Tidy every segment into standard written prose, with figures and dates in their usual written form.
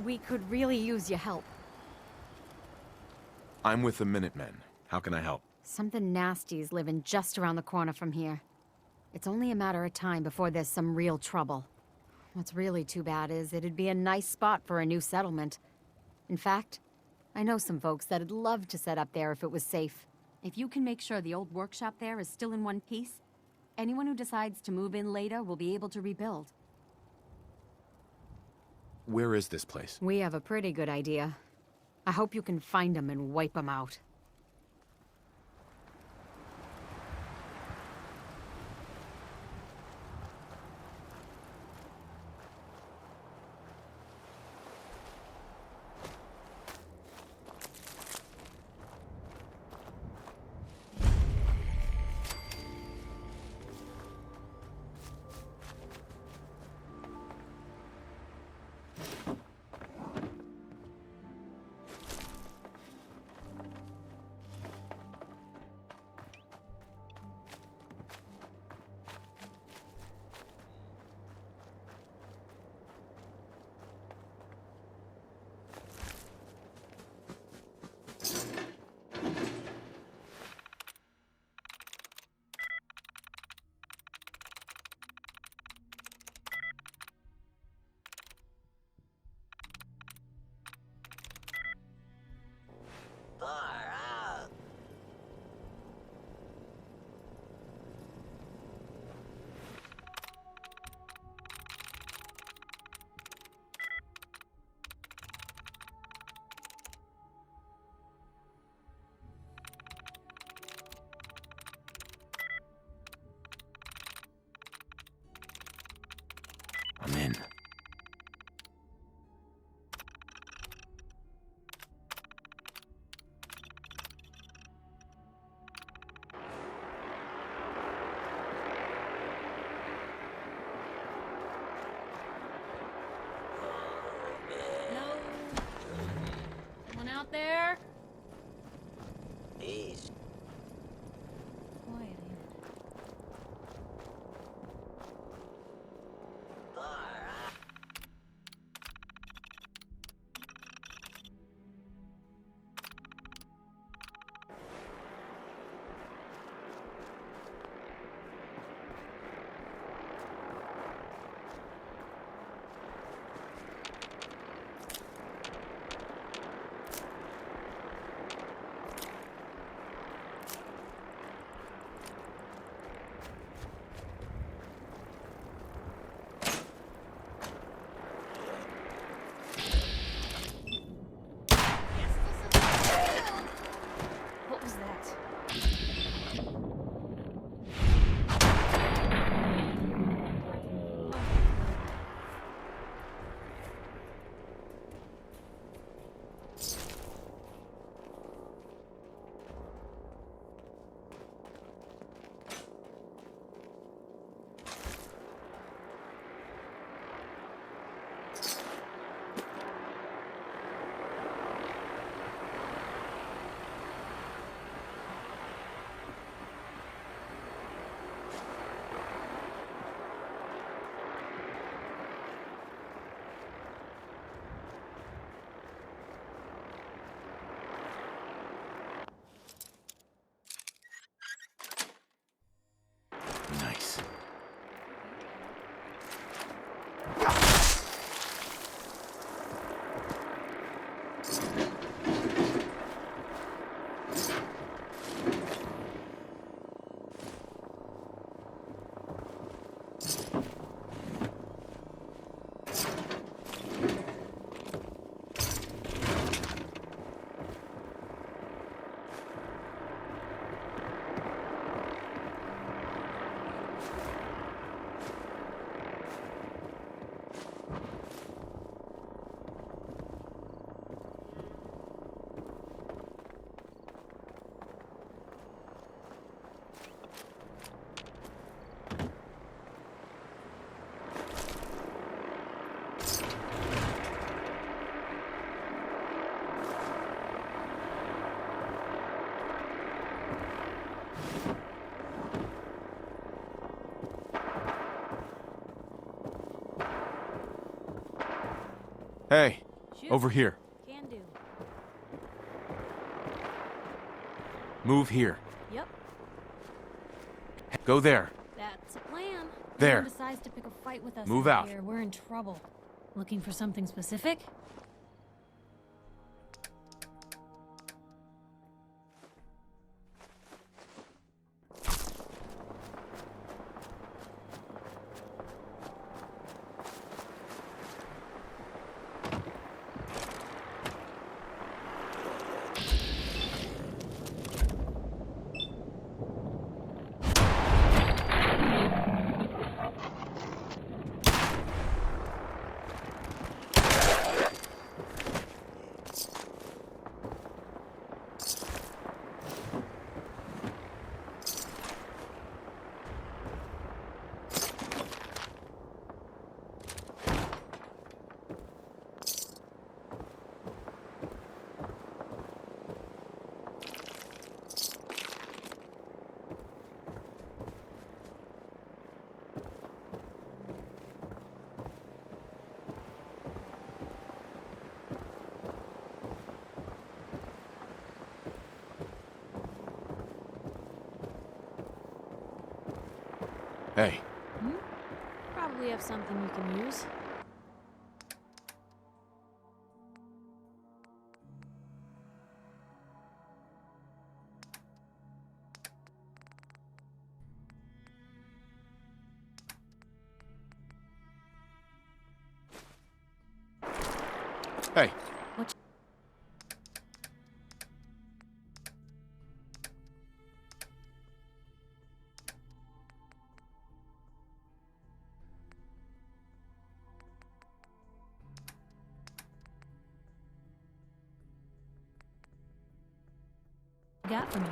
We could really use your help. I'm with the Minutemen. How can I help? Something nasty's living just around the corner from here. It's only a matter of time before there's some real trouble. What's really too bad is it'd be a nice spot for a new settlement. In fact, I know some folks that'd love to set up there if it was safe. If you can make sure the old workshop there is still in one piece, anyone who decides to move in later will be able to rebuild. Where is this place? We have a pretty good idea. I hope you can find them and wipe them out. I'm in. Hello? Someone out there? Please. Quiet here. What was that? Nice. Hey, Shoot. Over here. Can do. Move here. Yep, Go there. that's a plan. There. Anyone decides to pick a fight with us Move out out. here, we're in trouble. Looking for something specific? Hey, Probably have something you can use. hey. What? You got for me?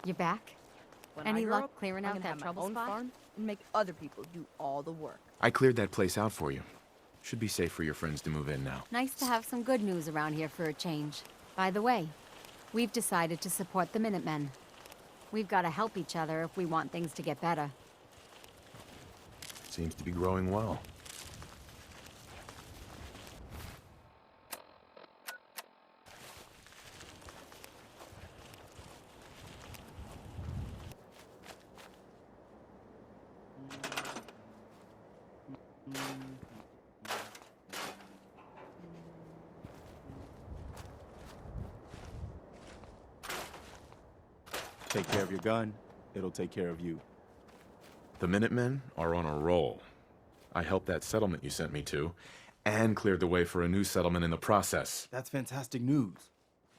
You back? When Any I grow luck up, clearing I'm out gonna that have my trouble own spot? farm and make other people do all the work. I cleared that place out for you. Should be safe for your friends to move in now. Nice to have some good news around here for a change. By the way, we've decided to support the Minutemen. We've got to help each other if we want things to get better. Seems to be growing well. Take care of your gun, it'll take care of you. The Minutemen are on a roll. I helped that settlement you sent me to, and cleared the way for a new settlement in the process. That's fantastic news.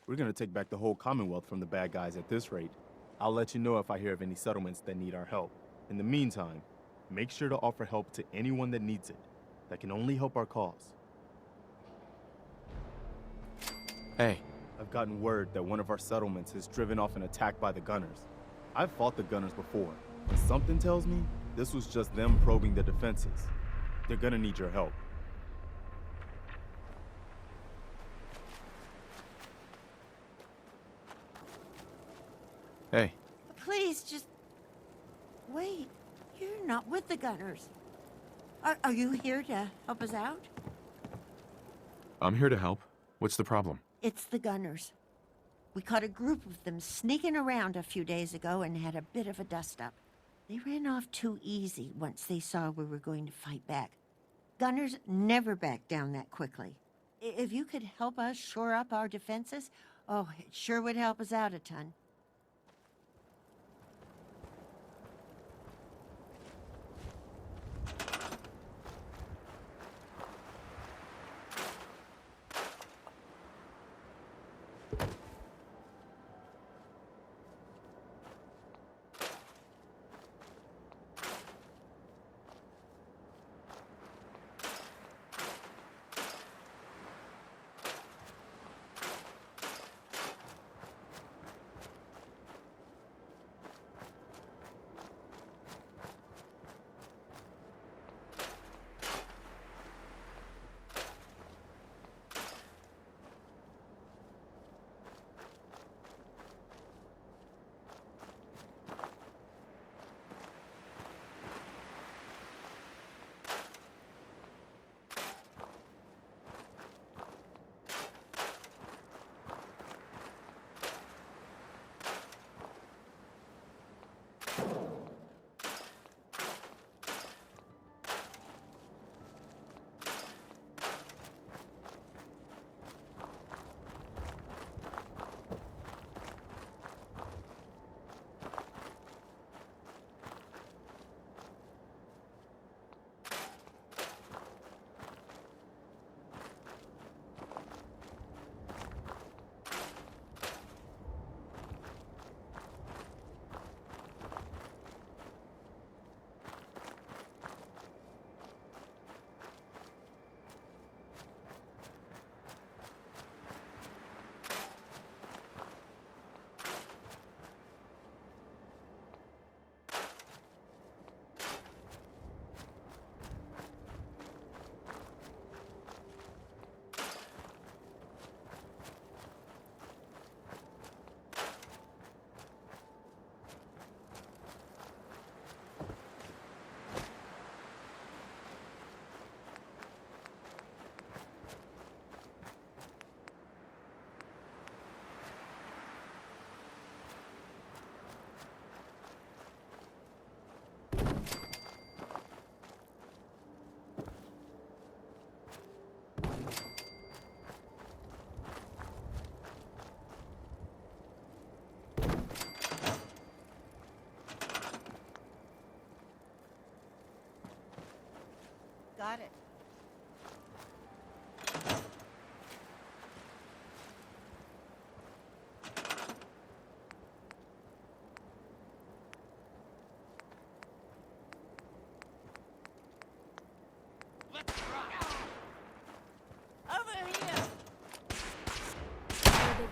We're gonna take back the whole Commonwealth from the bad guys at this rate. I'll let you know if I hear of any settlements that need our help. In the meantime, make sure to offer help to anyone that needs it. That can only help our cause. Hey, I've gotten word that one of our settlements has driven off an attack by the gunners. I've fought the gunners before, but something tells me this was just them probing the defenses. They're gonna need your help. hey. Please, just wait. You're not with the gunners. Are you here to help us out? I'm here to help. What's the problem? It's the gunners. We caught a group of them sneaking around a few days ago and had a bit of a dust-up. They ran off too easy once they saw we were going to fight back. Gunners never back down that quickly. If you could help us shore up our defenses, oh, it sure would help us out a ton.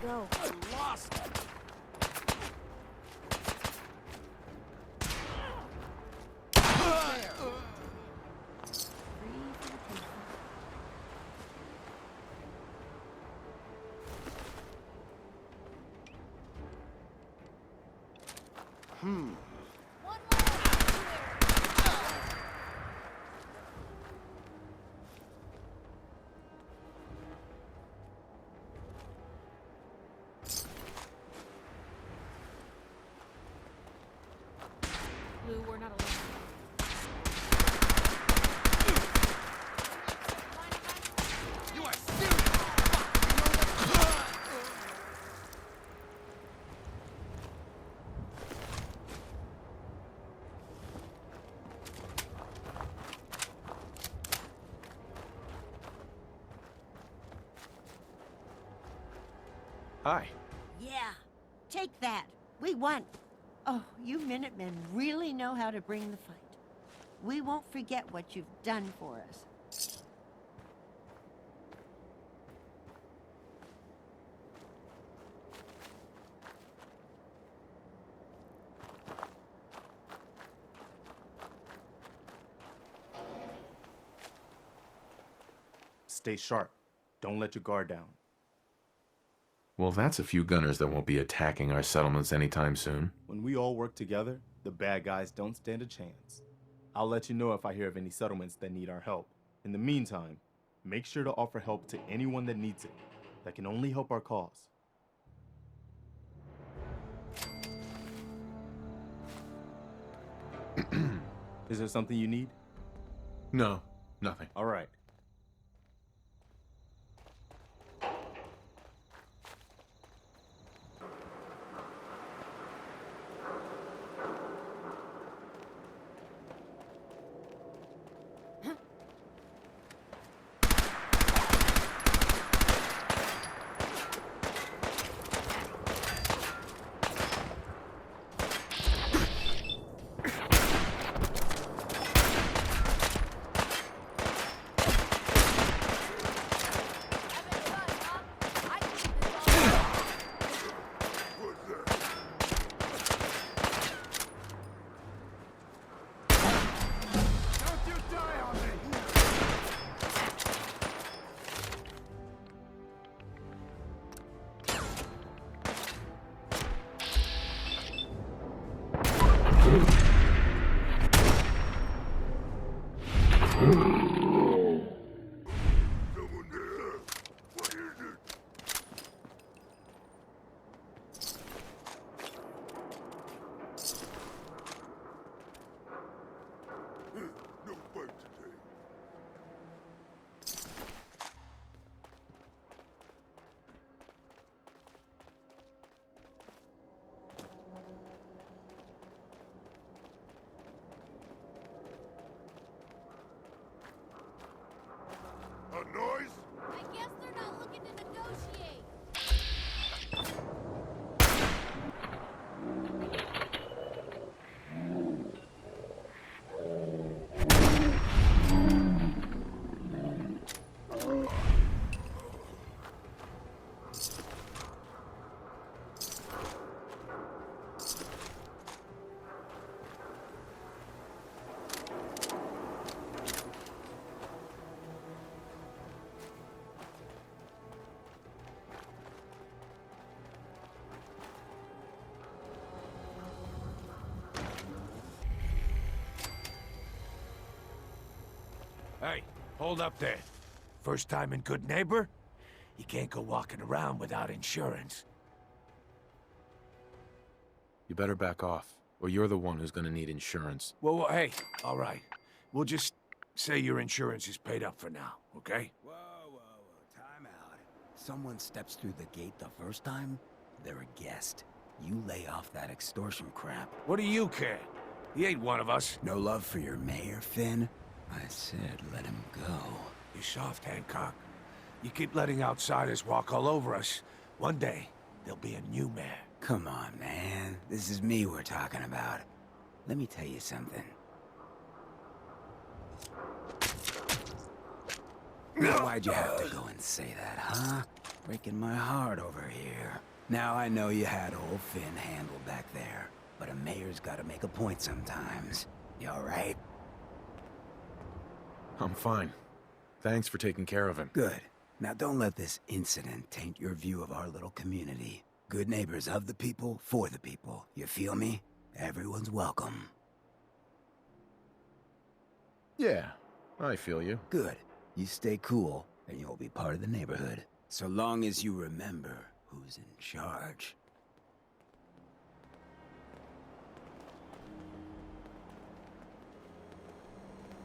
go. Lost! Lou, we're not alone. You are serious! Hi. Yeah, take that. We won. Oh, you Minutemen really know how to bring the fight. We won't forget what you've done for us. Stay sharp. Don't let your guard down. Well, that's a few gunners that won't be attacking our settlements anytime soon. When we all work together, the bad guys don't stand a chance. I'll let you know if I hear of any settlements that need our help. In the meantime, make sure to offer help to anyone that needs it. That can only help our cause. Is there something you need? No, nothing. All right. A noise? I guess they're not looking to negotiate. Hey, hold up there. First time in Good Neighbor? You can't go walking around without insurance. You better back off, or you're the one who's gonna need insurance. Well, hey, all right. We'll just say your insurance is paid up for now, okay? Whoa, time out. Someone steps through the gate the first time, they're a guest. You lay off that extortion crap. What do you care? He ain't one of us. No love for your mayor, Finn? I said let him go. You soft, Hancock. You keep letting outsiders walk all over us. One day, there'll be a new mayor. Come on, man. This is me we're talking about. Let me tell you something. Why'd you have to go and say that, huh? Breaking my heart over here. Now I know you had old Finn handled back there, but a mayor's gotta make a point sometimes. You alright? I'm fine. Thanks for taking care of him. Good. Now don't let this incident taint your view of our little community. Good neighbors of the people, for the people. You feel me? Everyone's welcome. Yeah, I feel you. Good. You stay cool, and you'll be part of the neighborhood. So long as you remember who's in charge.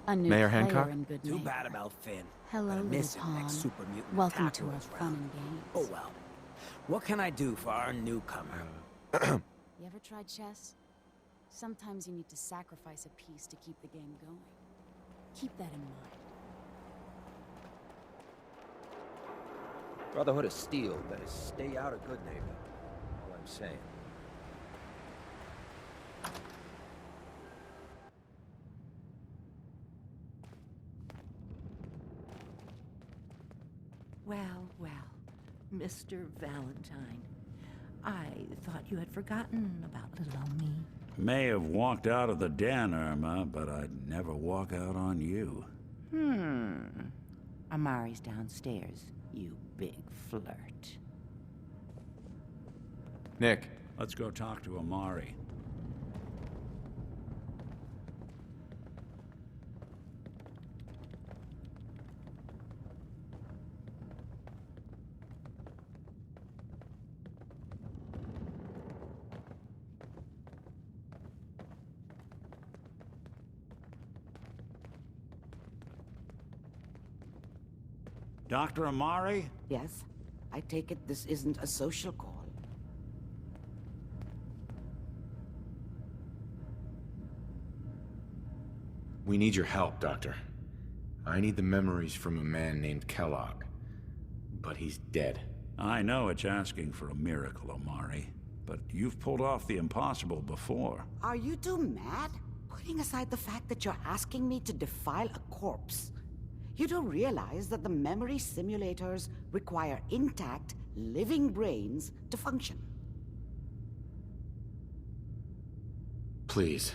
A new Mayor player Hancock? in good Too neighbor. bad about Finn. Hello, Gonna little miss him next pawn. super mutant Welcome to attack our rolls fun round. and games. Oh well. What can I do for our newcomer? You ever tried chess? Sometimes you need to sacrifice a piece to keep the game going. Keep that in mind. Brotherhood of Steel better stay out of good neighbor. All I'm saying. Well, well, Mr. Valentine. I thought you had forgotten about little old me. May have walked out of the den, Irma, but I'd never walk out on you. Amari's downstairs, you big flirt. Nick, Let's go talk to Amari. Dr. Amari? Yes? I take it this isn't a social call. we need your help, Doctor. I need the memories from a man named Kellogg. But he's dead. I know it's asking for a miracle, Amari, but you've pulled off the impossible before. Are you two mad? Putting aside the fact that you're asking me to defile a corpse, you do realize that the memory simulators require intact, living brains to function. Please.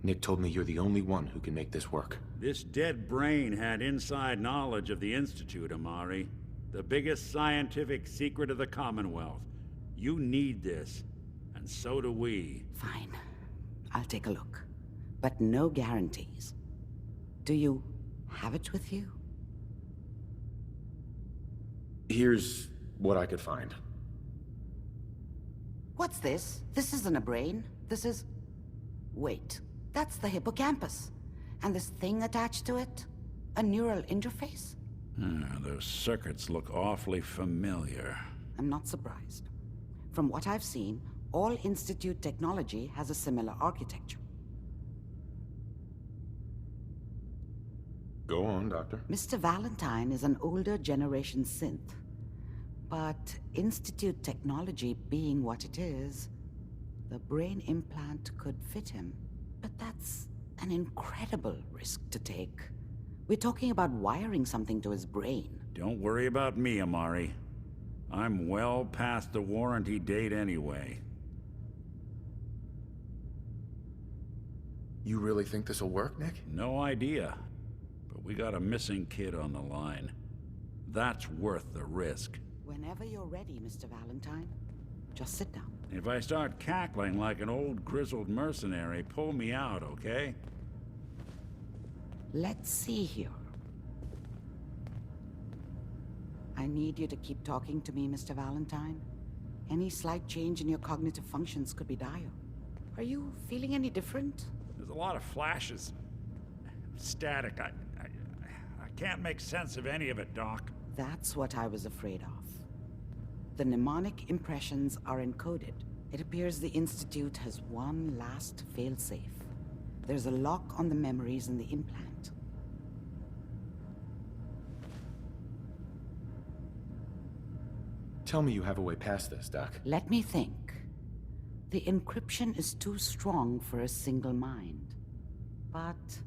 Nick told me you're the only one who can make this work. This dead brain had inside knowledge of the Institute, Amari. The biggest scientific secret of the Commonwealth. You need this, and so do we. Fine. I'll take a look. But no guarantees. Do you have it with you? Here's what I could find. What's this? This isn't a brain. This is... Wait. That's the hippocampus. And this thing attached to it? A neural interface? Those circuits look awfully familiar. I'm not surprised. From what I've seen, all Institute technology has a similar architecture. Go on, Doctor. Mr. Valentine is an older generation synth. But Institute technology being what it is, the brain implant could fit him. But that's an incredible risk to take. We're talking about wiring something to his brain. Don't worry about me, Amari. I'm well past the warranty date anyway. You really think this'll work, Nick? No idea. But we got a missing kid on the line. That's worth the risk. Whenever you're ready, Mr. Valentine, just sit down. If I start cackling like an old grizzled mercenary, pull me out, okay? Let's see here. I need you to keep talking to me, Mr. Valentine. Any slight change in your cognitive functions could be dire. Are you feeling any different? There's a lot of flashes. Static. I can't make sense of any of it, Doc. That's what I was afraid of. The mnemonic impressions are encoded. It appears the Institute has one last failsafe. There's a lock on the memories in the implant. Tell me you have a way past this, Doc. Let me think. The encryption is too strong for a single mind. But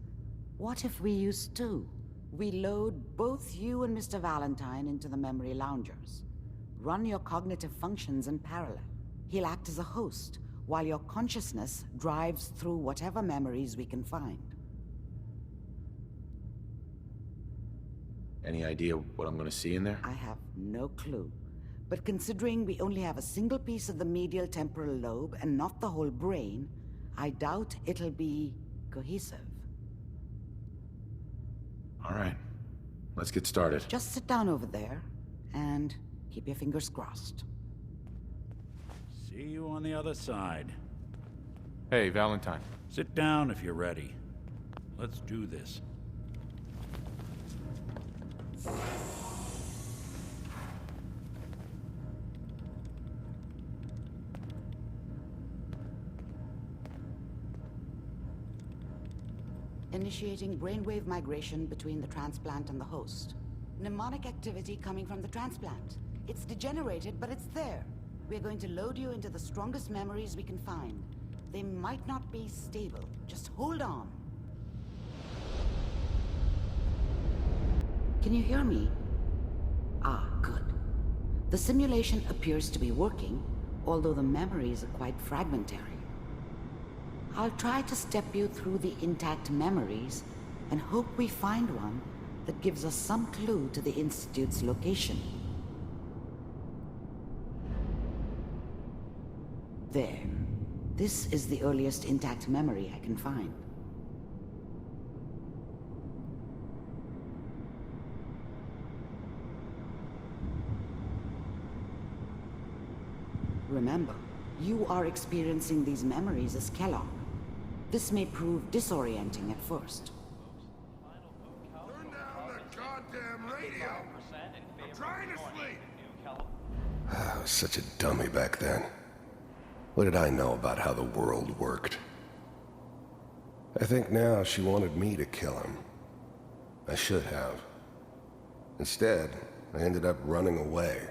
what if we use two? We load both you and Mr. Valentine into the memory loungers. Run your cognitive functions in parallel. He'll act as a host, while your consciousness drives through whatever memories we can find. Any idea what I'm gonna see in there? I have no clue. But considering we only have a single piece of the medial temporal lobe and not the whole brain, I doubt it'll be cohesive. All right, let's get started. Just sit down over there and keep your fingers crossed. See you on the other side. Hey, Valentine. Sit down if you're ready. Let's do this. Initiating brainwave migration between the transplant and the host. Mnemonic activity coming from the transplant. It's degenerated, but it's there. We're going to load you into the strongest memories we can find. They might not be stable. Just hold on. Can you hear me? Ah, good. The simulation appears to be working, although the memories are quite fragmentary. I'll try to step you through the intact memories and hope we find one that gives us some clue to the Institute's location. There. This is the earliest intact memory I can find. Remember, you are experiencing these memories as Kellogg. This may prove disorienting at first. Turn down the goddamn radio! I'm trying to sleep! I was such a dummy back then. What did I know about how the world worked? I think now she wanted me to kill him. I should have. Instead, I ended up running away.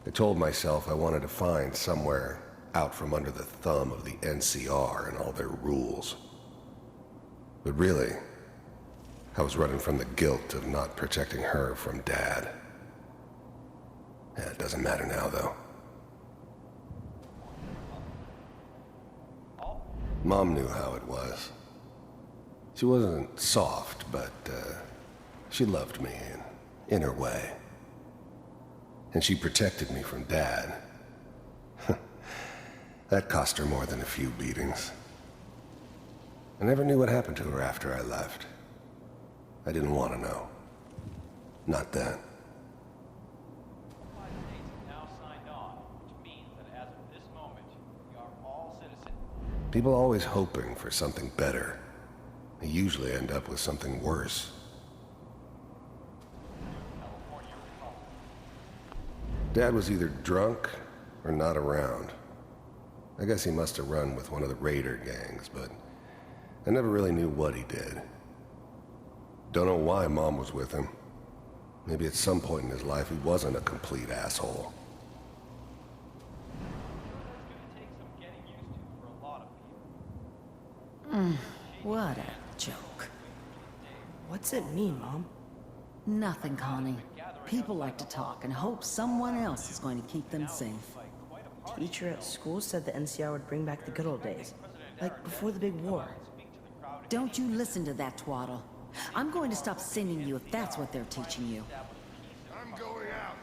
I told myself I wanted to find somewhere out from under the thumb of the NCR and all their rules. But really, I was running from the guilt of not protecting her from Dad. It doesn't matter now, though. Mom knew how it was. She wasn't soft, but she loved me in her way. And she protected me from Dad. That cost her more than a few beatings. I never knew what happened to her after I left. I didn't want to know. Not then. People always hoping for something better. They usually end up with something worse. Dad was either drunk or not around. I guess he must have run with one of the raider gangs, but I never really knew what he did. Don't know why Mom was with him. Maybe at some point in his life he wasn't a complete asshole. What a joke. What's it mean, Mom? Nothing, Connie. People like to talk and hope someone else is going to keep them safe. Teacher at school said the NCR would bring back the good old days. Like before the big war. Don't you listen to that twaddle. I'm going to stop singing you if that's what they're teaching you. I'm going out.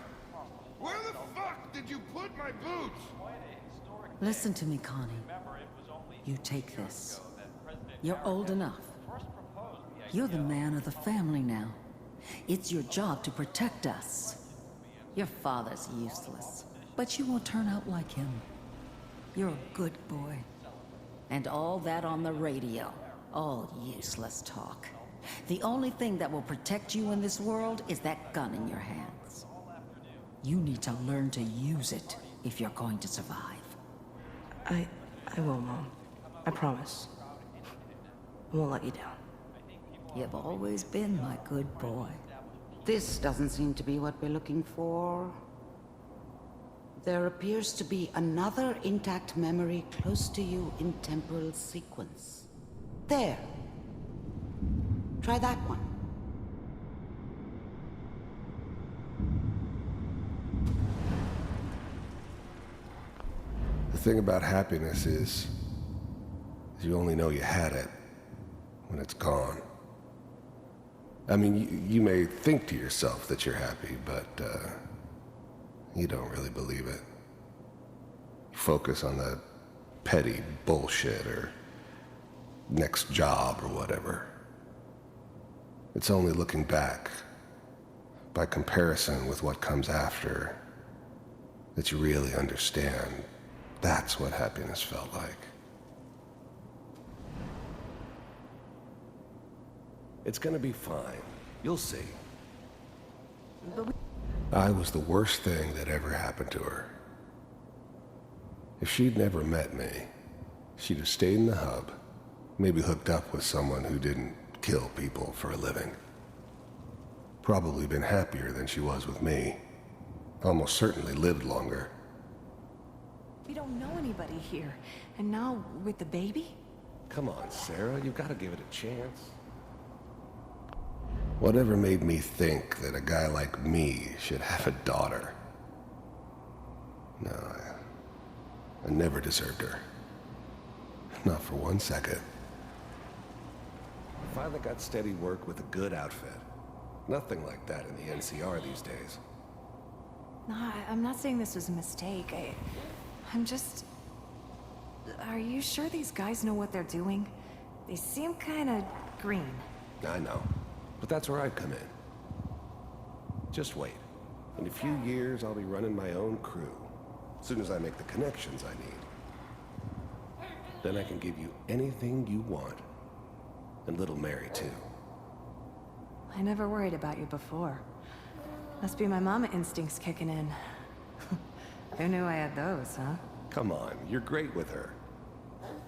Where the fuck did you put my boots? Listen to me, Connie. You take this. You're old enough. You're the man of the family now. It's your job to protect us. Your father's useless, but you won't turn out like him. You're a good boy. And all that on the radio, all useless talk. The only thing that will protect you in this world is that gun in your hands. You need to learn to use it if you're going to survive. I will, Mom. I promise. I won't let you down. You've always been my good boy. This doesn't seem to be what we're looking for. There appears to be another intact memory close to you in temporal sequence. There. Try that one. thing about happiness is you only know you had it when it's gone. I mean, you may think to yourself that you're happy, but you don't really believe it. Focus on that petty bullshit or next job or whatever. It's only looking back, by comparison with what comes after, that you really understand that's what happiness felt like. It's gonna be fine. You'll see. I was the worst thing that ever happened to her. If she'd never met me, she'd have stayed in the hub, maybe hooked up with someone who didn't kill people for a living. Probably been happier than she was with me. Almost certainly lived longer. We don't know anybody here. And now, with the baby? Come on, Sarah, you've got to give it a chance. Whatever made me think that a guy like me should have a daughter? No, I never deserved her. Not for 1 second. Finally got steady work with a good outfit. Nothing like that in the NCR these days. No, I'm not saying this was a mistake. I'm just... Are you sure these guys know what they're doing? They seem kinda green. I know, but that's where I come in. Just wait. In a few years, I'll be running my own crew. As soon as I make the connections I need. Then I can give you anything you want. And little Mary, too. I never worried about you before. Must be my mama instincts kicking in. Who knew I had those, huh? Come on, you're great with her.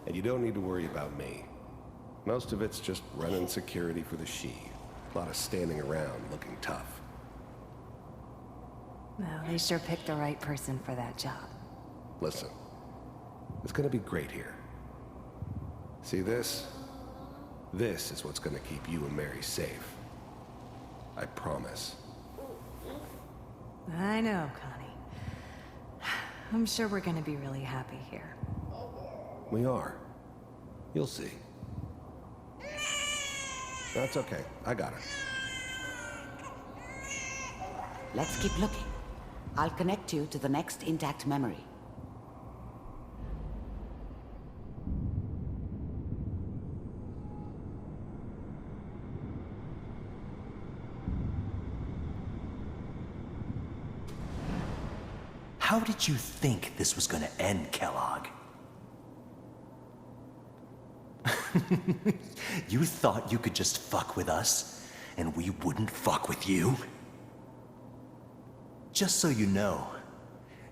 And you don't need to worry about me. Most of it's just running security for the she. A lot of standing around looking tough. Well, they sure picked the right person for that job. Listen, it's gonna be great here. See this? This is what's gonna keep you and Mary safe. I promise. I know, Connie. I'm sure we're gonna be really happy here. We are. You'll see. That's okay. I got it. Let's keep looking. I'll connect you to the next intact memory. How did you think this was gonna end, Kellogg? You thought you could just fuck with us, and we wouldn't fuck with you? Just so you know,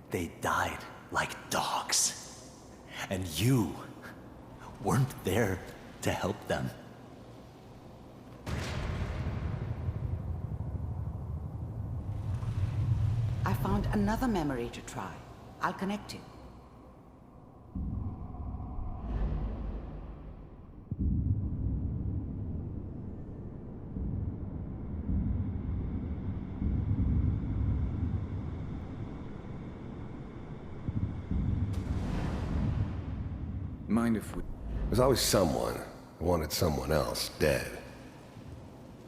they died like dogs. And you weren't there to help them. I found another memory to try. I'll connect you. Mind if we... There's always someone who wanted someone else dead.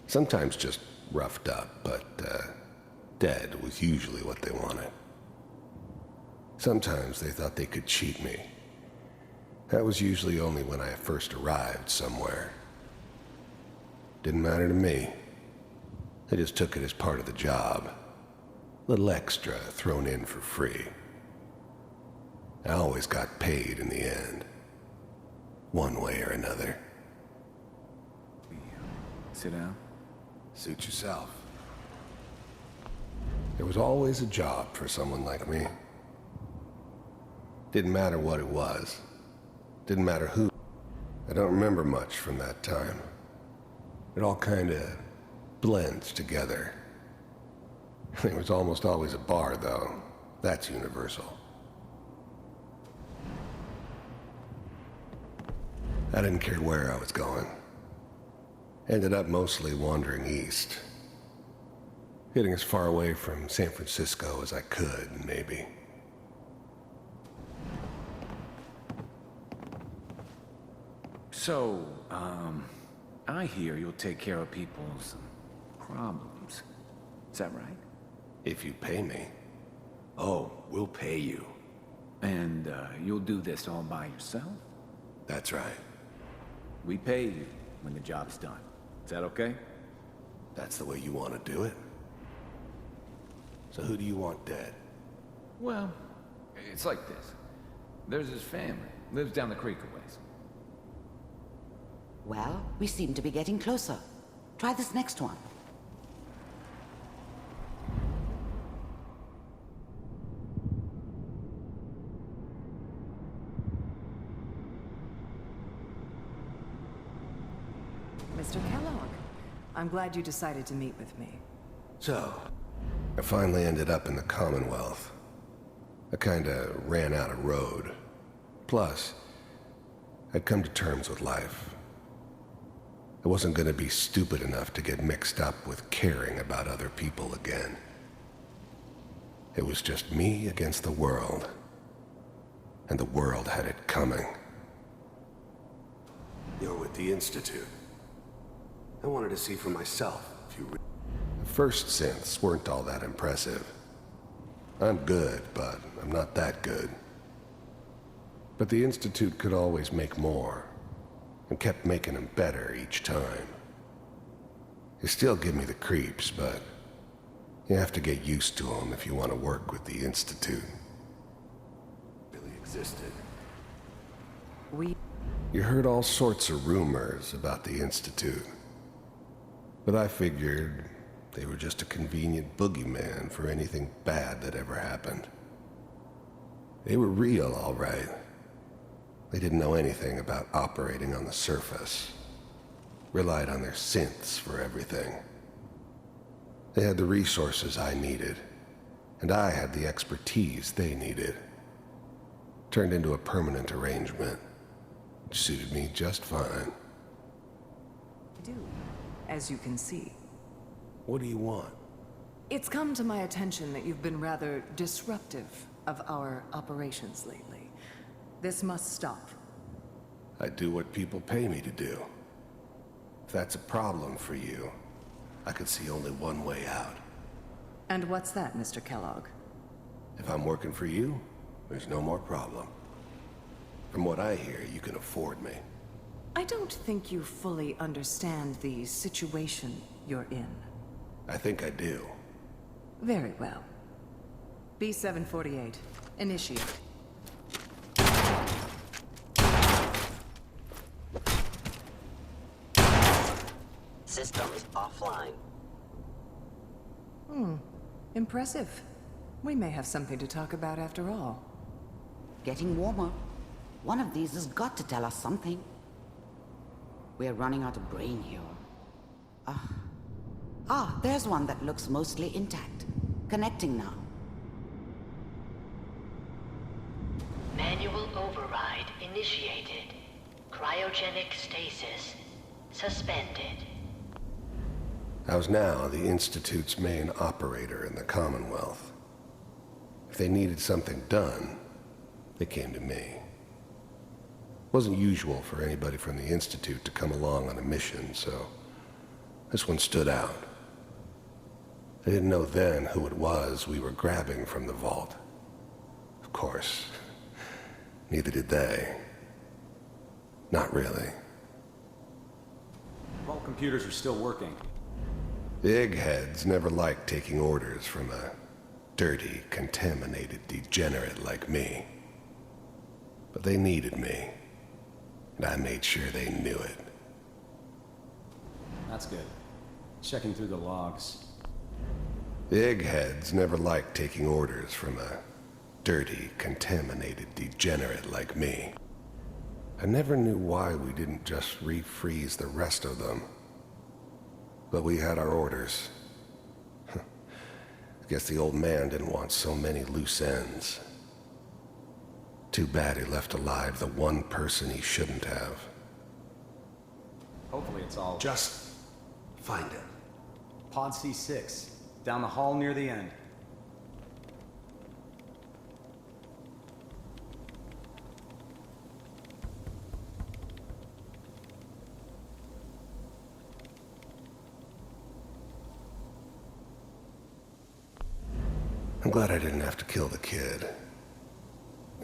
Sometimes just roughed up, but dead was usually what they wanted. Sometimes they thought they could cheat me. That was usually only when I first arrived somewhere. Didn't matter to me. I just took it as part of the job. A little extra thrown in for free. I always got paid in the end. One way or another. Sit down. Suit yourself. There was always a job for someone like me. Didn't matter what it was. Didn't matter who. I don't remember much from that time. It all kinda blends together. There was almost always a bar, though. That's universal. I didn't care where I was going. Ended up mostly wandering east. Getting as far away from San Francisco as I could, maybe. So, I hear you'll take care of people's problems. Is that right? If you pay me. Oh, we'll pay you. And, you'll do this all by yourself? That's right. We pay you when the job's done. Is that okay? That's the way you want to do it? So who do you want dead? Well, it's like this. There's his family. Lives down the creek a ways. Well, we seem to be getting closer. Try this next one. Mr. Kellogg, I'm glad you decided to meet with me. So, I finally ended up in the Commonwealth. I kinda ran out of road. Plus, I'd come to terms with life. I wasn't gonna be stupid enough to get mixed up with caring about other people again. It was just me against the world. And the world had it coming. You're with the Institute. I wanted to see for myself if you... The first synths weren't all that impressive. I'm good, but I'm not that good. But the Institute could always make more, and kept making them better each time. They still give me the creeps, but you have to get used to them if you want to work with the Institute. Really existed. You heard all sorts of rumors about the Institute. But I figured they were just a convenient boogeyman for anything bad that ever happened. They were real, all right. They didn't know anything about operating on the surface. Relied on their synths for everything. They had the resources I needed, and I had the expertise they needed. Turned into a permanent arrangement, which suited me just fine. I do, as you can see. What do you want? It's come to my attention that you've been rather disruptive of our operations lately. This must stop. I do what people pay me to do. If that's a problem for you, I could see only one way out. And what's that, Mr. Kellogg? If I'm working for you, there's no more problem. From what I hear, you can afford me. I don't think you fully understand the situation you're in. I think I do. Very well. B-748, initiate. Systems offline. Impressive. We may have something to talk about after all. Getting warmer. One of these has got to tell us something. We're running out of brain here. There's one that looks mostly intact. Connecting now. Manual override initiated. Cryogenic stasis suspended. I was now the Institute's main operator in the Commonwealth. If they needed something done, they came to me. Wasn't usual for anybody from the Institute to come along on a mission, so this one stood out. I didn't know then who it was we were grabbing from the vault. Of course, neither did they. Not really. Vault computers are still working. The eggheads never liked taking orders from a dirty, contaminated degenerate like me. But they needed me, and I made sure they knew it. That's good. Checking through the logs. The eggheads never liked taking orders from a dirty, contaminated degenerate like me. I never knew why we didn't just refreeze the rest of them. But we had our orders. I guess the old man didn't want so many loose ends. Too bad he left alive the one person he shouldn't have. Hopefully it's all... Just find it. Pod C6, down the hall near the end. I'm glad I didn't have to kill the kid.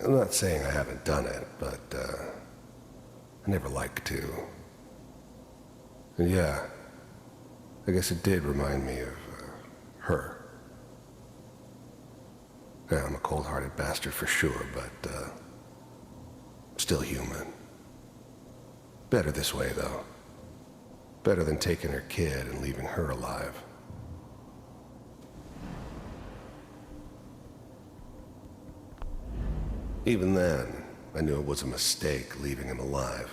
I'm not saying I haven't done it, but, I never like to. And yeah, I guess it did remind me of, her. Yeah, I'm a cold-hearted bastard for sure, but, still human. Better this way, though. Better than taking her kid and leaving her alive. Even then, I knew it was a mistake leaving him alive.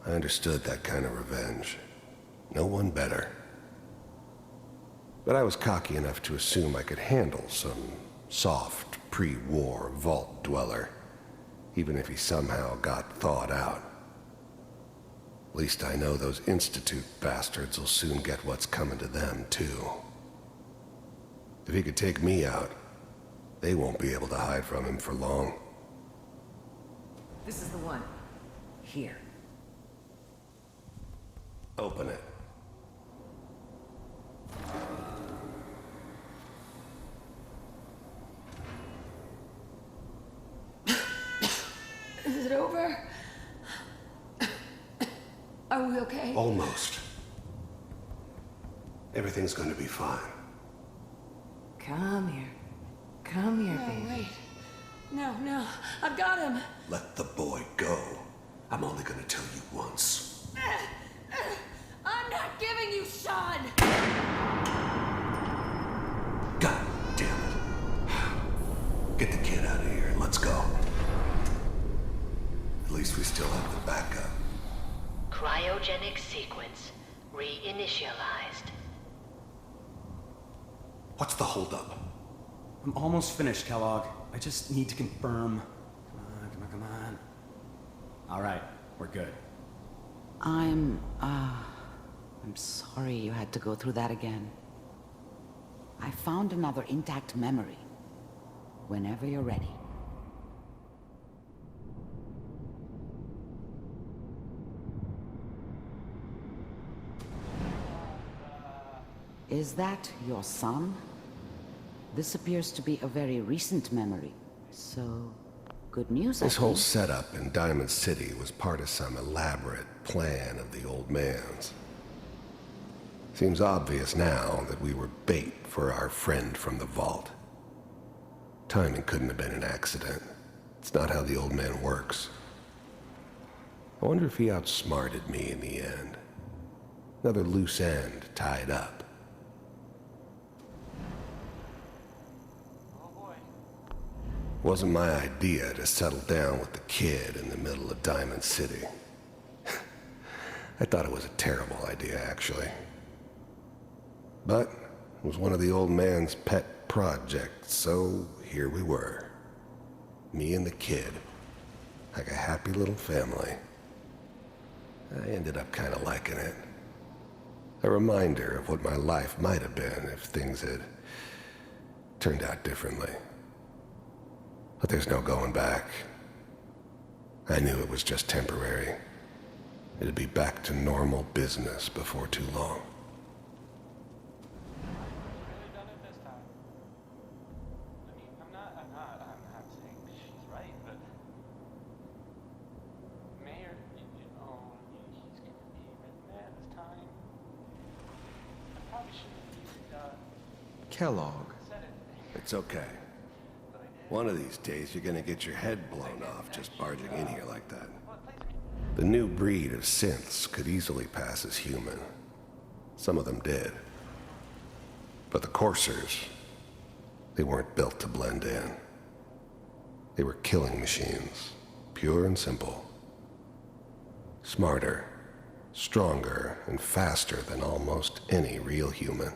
I understood that kind of revenge. No one better. But I was cocky enough to assume I could handle some soft, pre-war vault dweller, even if he somehow got thawed out. At least I know those Institute bastards will soon get what's coming to them, too. If he could take me out, they won't be able to hide from him for long. This is the one. Here. Open it. Is it over? Are we okay? Almost. Everything's going to be fine. Come here. Come here, baby. Wait. No. I've got him. Let the boy go. I'm only going to tell you once. I'm not giving you Shaun! God damn it. Get the kid out of here and let's go. At least we still have the backup. Cryogenic sequence reinitialized. What's the holdup? I'm almost finished, Kellogg. I just need to confirm. Come on. All right, we're good. I'm sorry you had to go through that again. I found another intact memory. Whenever you're ready. Is that your son? This appears to be a very recent memory, so good news, I This whole think. setup in Diamond City was part of some elaborate plan of the old man's. Seems obvious now that we were bait for our friend from the vault. Timing couldn't have been an accident. It's not how the old man works. I wonder if he outsmarted me in the end. Another loose end tied up. Wasn't my idea to settle down with the kid in the middle of Diamond City. I thought it was a terrible idea, actually. But it was one of the old man's pet projects, so here we were. Me and the kid, like a happy little family. I ended up kind of liking it. A reminder of what my life might have been if things had turned out differently. But there's no going back. I knew it was just temporary. It'd be back to normal business before too long. Kellogg. It's okay. One of these days, you're gonna get your head blown off just barging in here like that. The new breed of synths could easily pass as human. Some of them did. But the coursers, they weren't built to blend in. They were killing machines, pure and simple. Smarter, stronger, and faster than almost any real human.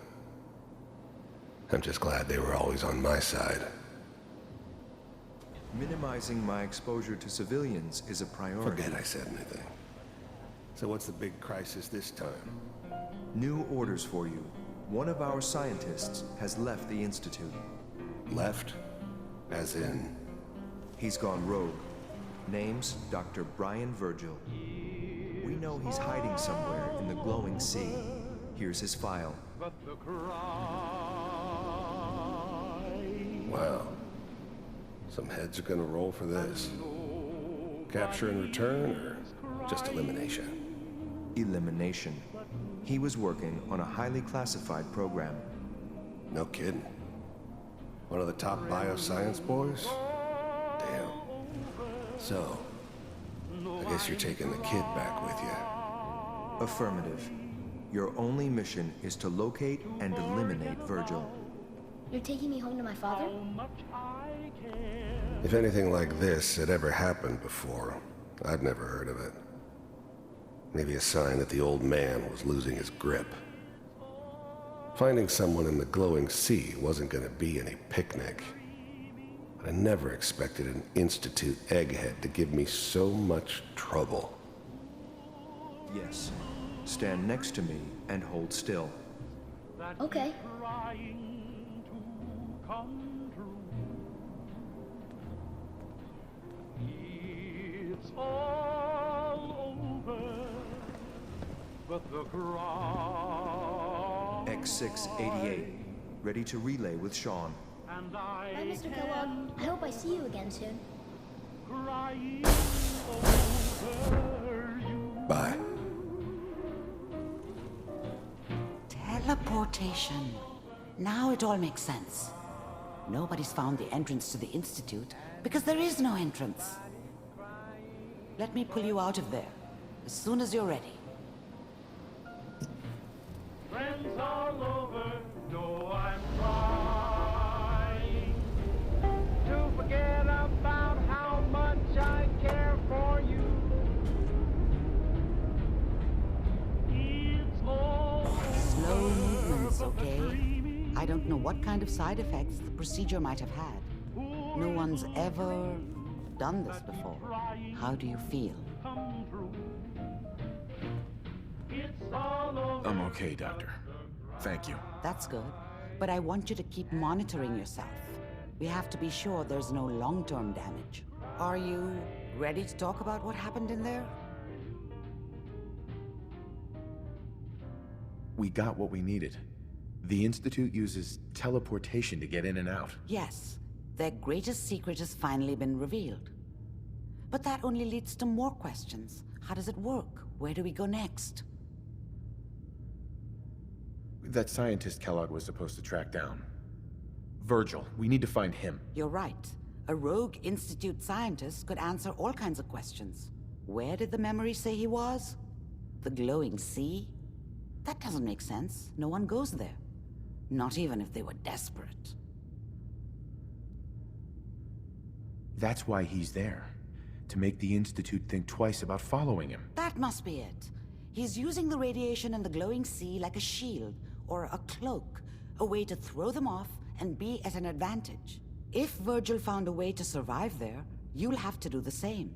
I'm just glad they were always on my side. Minimizing my exposure to civilians is a priority. Forget I said anything. So what's the big crisis this time? New orders for you. One of our scientists has left the Institute. Left? As in? He's gone rogue. Name's Dr. Brian Virgil. We know he's hiding somewhere in the glowing sea. Here's his file. But the cry Wow. Some heads are gonna roll for this. Capture and return, or just elimination? Elimination. He was working on a highly classified program. No kidding. One of the top bioscience boys? Damn. So, I guess you're taking the kid back with you. Affirmative. Your only mission is to locate and eliminate Virgil. You're taking me home to my father? If anything like this had ever happened before, I'd never heard of it. Maybe a sign that the old man was losing his grip. Finding someone in the glowing sea wasn't gonna be any picnic. But I never expected an Institute egghead to give me so much trouble. Yes. Stand next to me and hold still. Okay. It's all over, but the ground. X688, ready to relay with Shaun. Bye, Mr. Kellogg. I hope I see you again soon. Bye. Teleportation. Now it all makes sense. Nobody's found the entrance to the Institute because there is no entrance. Let me pull you out of there as soon as you're ready. Friends all over know I'm trying to forget about how much I care for you. It's all Slow movements, okay? I don't know what kind of side effects the procedure might have had. No one's ever done this before. How do you feel? I'm okay, Doctor. Thank you. That's good. But I want you to keep monitoring yourself. We have to be sure there's no long-term damage. Are you ready to talk about what happened in there? We got what we needed. The Institute uses teleportation to get in and out. Yes. Their greatest secret has finally been revealed. But that only leads to more questions. How does it work? Where do we go next? That scientist Kellogg was supposed to track down. Virgil, we need to find him. You're right. A rogue Institute scientist could answer all kinds of questions. Where did the memory say he was? The glowing sea? That doesn't make sense. No one goes there. Not even if they were desperate. That's why he's there. To make the Institute think twice about following him. That must be it. He's using the radiation in the glowing sea like a shield or a cloak, a way to throw them off and be at an advantage. If Virgil found a way to survive there, you'll have to do the same.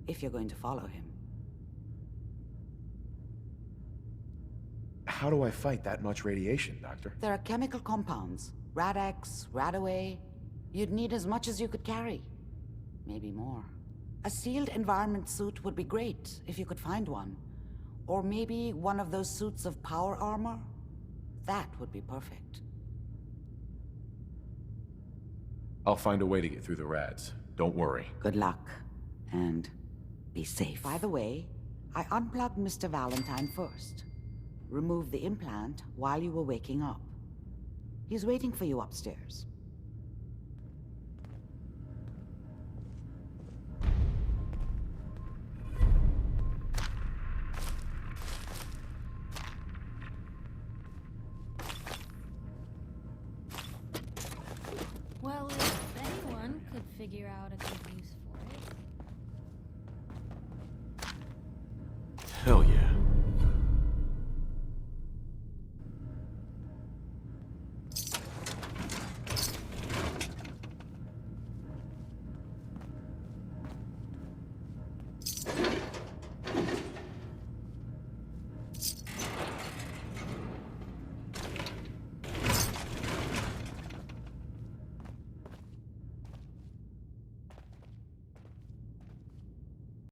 If you're going to follow him. How do I fight that much radiation, Doctor? There are chemical compounds. Rad-X, Radaway. You'd need as much as you could carry. Maybe more. A sealed environment suit would be great, if you could find one. Or maybe one of those suits of power armor? That would be perfect. I'll find a way to get through the rads. Don't worry. Good luck. And be safe. By the way, I unplugged Mr. Valentine first. Removed the implant while you were waking up. He's waiting for you upstairs. Well, if anyone could figure out a